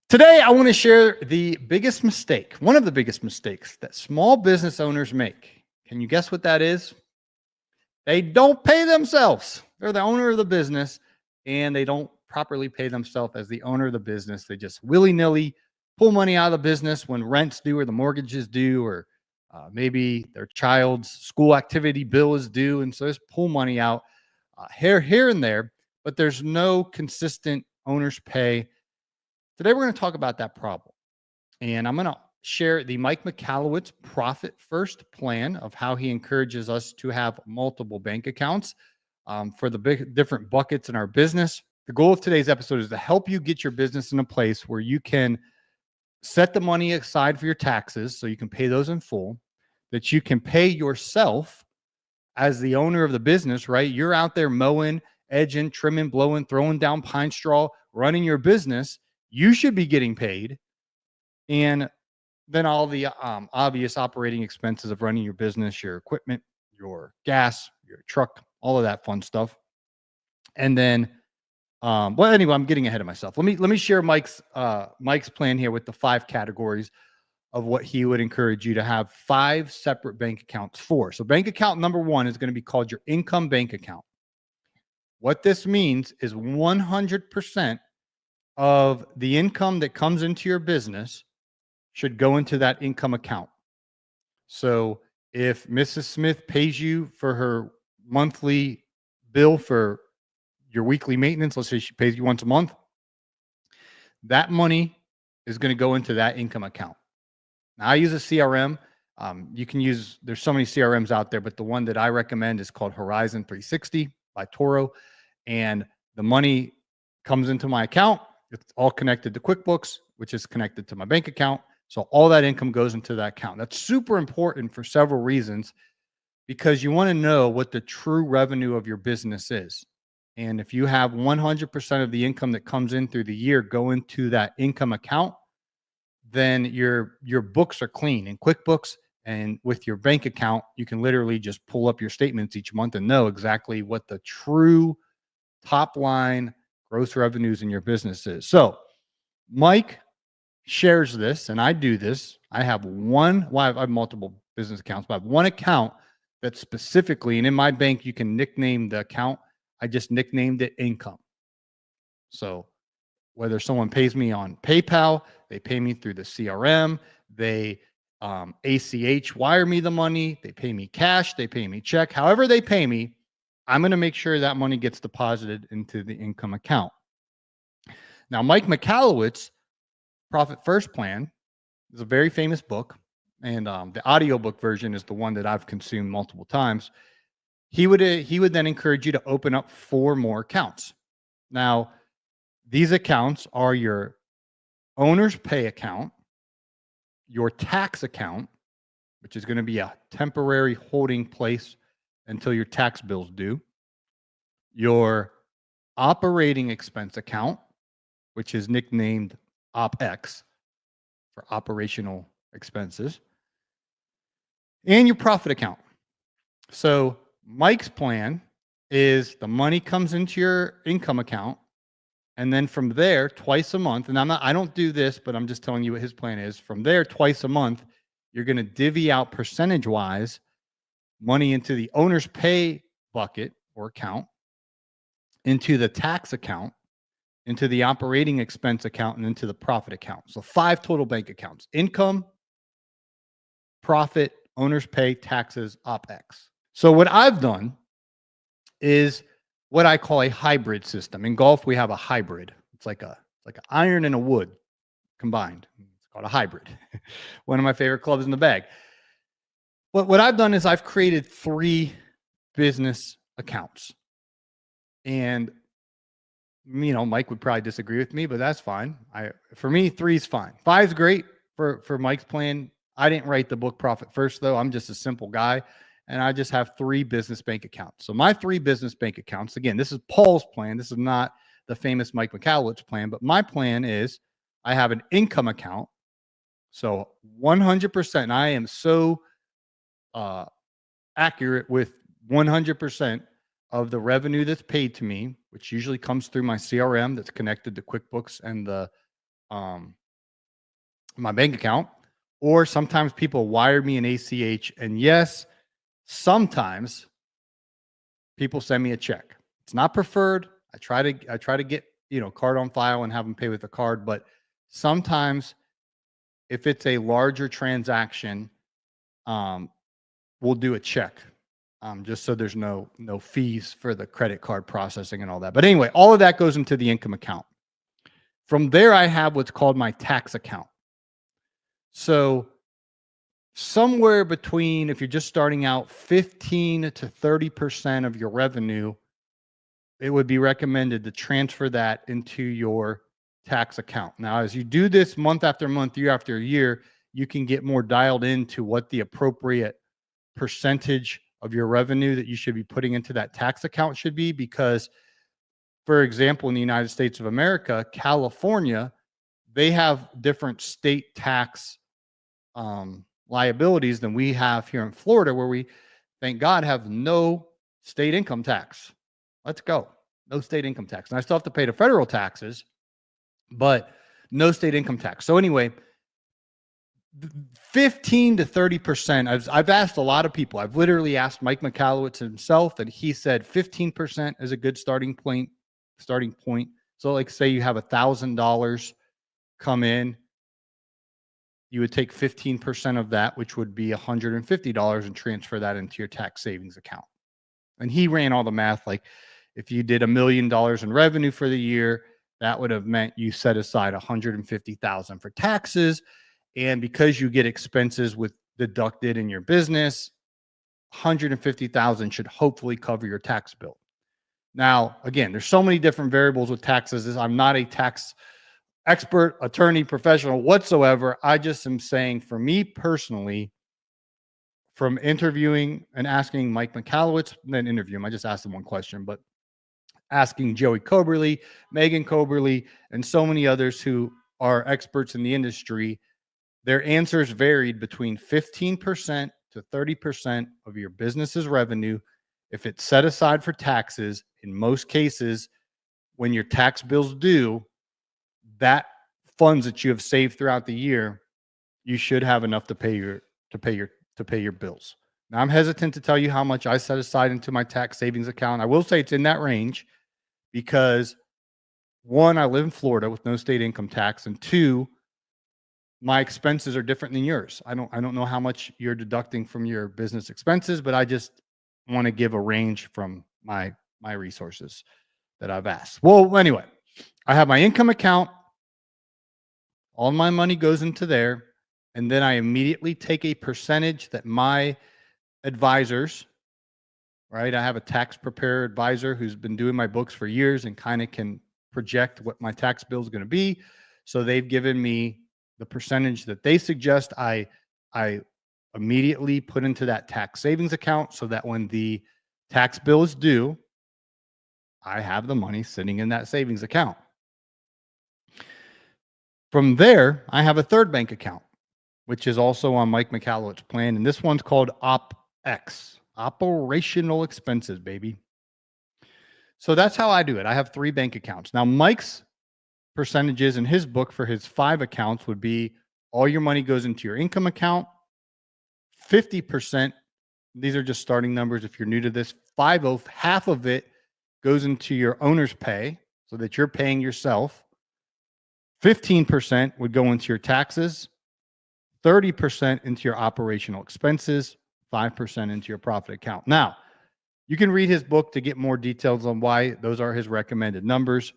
Today, I want to share the biggest mistake, one of the biggest mistakes that small business owners make. Can you guess what that is? They don't pay themselves. They're the owner of the business and they don't properly pay themselves as the owner of the business. They just willy nilly pull money out of the business when rent's due or the mortgage is due, or maybe their child's school activity bill is due. And so just pull money out here and there, but there's no consistent owner's pay. Today, we're going to talk about that problem. And I'm going to share the Mike Michalowicz Profit First plan of how he encourages us to have multiple bank accounts for the big different buckets in our business. The goal of today's episode is to help you get your business in a place where you can set the money aside for your taxes so you can pay those in full, that you can pay yourself as the owner of the business, right? You're out there mowing, edging, trimming, blowing, throwing down pine straw, running your business. You should be getting paid. And then all the obvious operating expenses of running your business, your equipment, your gas, your truck, all of that fun stuff. And then, well, anyway, I'm getting ahead of myself. Let me share Mike's plan here with the 5 categories of what he would encourage you to have 5 separate bank accounts for. So bank account number 1 is going to be called your income bank account. What this means is 100% of the income that comes into your business should go into that income account. So if Mrs. Smith pays you for her monthly bill for your weekly maintenance, let's say she pays you once a month, that money is going to go into that income account. Now, I use a CRM. You can use, there's so many CRMs out there, but the one that I recommend is called Horizon 360 by Toro. And the money comes into my account. It's all connected to QuickBooks, which is connected to my bank account. So all that income goes into that account. That's super important for several reasons, because you want to know what the true revenue of your business is. And if you have 100% of the income that comes in through the year go into that income account, then your books are clean. In QuickBooks and with your bank account, you can literally just pull up your statements each month and know exactly what the true top line gross revenues in your business is. So Mike shares this, and I do this. I have I have multiple business accounts, but I have one account that specifically, and in my bank, you can nickname the account. I just nicknamed it income. So whether someone pays me on PayPal, they pay me through the CRM, they ACH wire me the money, they pay me cash, they pay me check, however they pay me, I'm going to make sure that money gets deposited into the income account. Now, Mike Michalowicz Profit First Plan is a very famous book, and the audiobook version is the one that I've consumed multiple times. He would then encourage you to open up 4 more accounts. Now, these accounts are your owner's pay account, your tax account, which is going to be a temporary holding place until your tax bill's due, your operating expense account, which is nicknamed OpEx for operational expenses, and your profit account. So Mike's plan is the money comes into your income account, and then from there, twice a month, and I don't do this, but I'm just telling you what his plan is. From there, twice a month, you're going to divvy out percentage-wise money into the owner's pay bucket or account, into the tax account, into the operating expense account, and into the profit account. So 5 total bank accounts: income, profit, owner's pay, taxes, OpEx. So what I've done is what I call a hybrid system. In golf, we have a hybrid. It's like an iron and a wood combined. It's called a hybrid. One of my favorite clubs in the bag. But what I've done is I've created 3 business accounts. And, you know, Mike would probably disagree with me, but that's fine. For me, 3 is fine. 5 is great for Mike's plan. I didn't write the book Profit First, though. I'm just a simple guy, and I just have 3 business bank accounts. So my 3 business bank accounts, again, this is Paul's plan. This is not the famous Mike Michalowicz plan, but my plan is I have an income account. So 100%, and I am so accurate with 100% of the revenue that's paid to me, which usually comes through my CRM that's connected to QuickBooks and the my bank account, or sometimes people wire me an ACH. And yes, sometimes people send me a check. It's not preferred. I try to get, card on file and have them pay with a card, but sometimes if it's a larger transaction, we'll do a check, just so there's no fees for the credit card processing and all that. But anyway, all of that goes into the income account. From there, I have what's called my tax account. So somewhere between, if you're just starting out, 15 to 30% of your revenue, it would be recommended to transfer that into your tax account. Now, as you do this month after month, year after year, you can get more dialed into what the appropriate percentage of your revenue that you should be putting into that tax account should be. Because, for example, in the United States of America, California, they have different state tax liabilities than we have here in Florida, where we, thank God, have no state income tax. Let's go. No state income tax. And I still have to pay the federal taxes, but no state income tax. So anyway, 15 to 30%. I've asked a lot of people. I've literally asked Mike Michalowicz himself, and he said 15% is a good starting point. So like, say you have $1,000 come in, you would take 15% of that, which would be $150, and transfer that into your tax savings account. And he ran all the math. Like, if you did $1 million in revenue for the year, that would have meant you set aside $150,000 for taxes. And because you get expenses with deducted in your business, $150,000 should hopefully cover your tax bill. Now, again, there's so many different variables with taxes. I'm not a tax expert, attorney, professional whatsoever. I just am saying, for me personally, from interviewing and asking Mike Michalowicz, then interview him, I just asked him one question, but asking Joey Coberly, Megan Coberly, and so many others who are experts in the industry, their answers varied between 15% to 30% of your business's revenue. If it's set aside for taxes, in most cases, when your tax bills due, that funds that you have saved throughout the year, you should have enough to pay your bills. Now, I'm hesitant to tell you how much I set aside into my tax savings account. I will say it's in that range because, one, I live in Florida with no state income tax, and two, my expenses are different than yours. I don't know how much you're deducting from your business expenses, but I just want to give a range from my resources that I've asked. Well, anyway, I have my income account. All my money goes into there, and then I immediately take a percentage that my advisors, right? I have a tax preparer advisor who's been doing my books for years and kind of can project what my tax bill is going to be. So they've given me the percentage that they suggest I immediately put into that tax savings account, so that when the tax bill is due, I have the money sitting in that savings account. From there, I have a third bank account, which is also on Mike Michalowicz's plan. And this one's called OpEx, operational expenses, baby. So that's how I do it. I have 3 bank accounts. Now, Mike's percentages in his book for his 5 accounts would be all your money goes into your income account. 50%, these are just starting numbers if you're new to this, half of it goes into your owner's pay so that you're paying yourself. 15% would go into your taxes, 30% into your operational expenses, 5% into your profit account. Now, you can read his book to get more details on why those are his recommended numbers.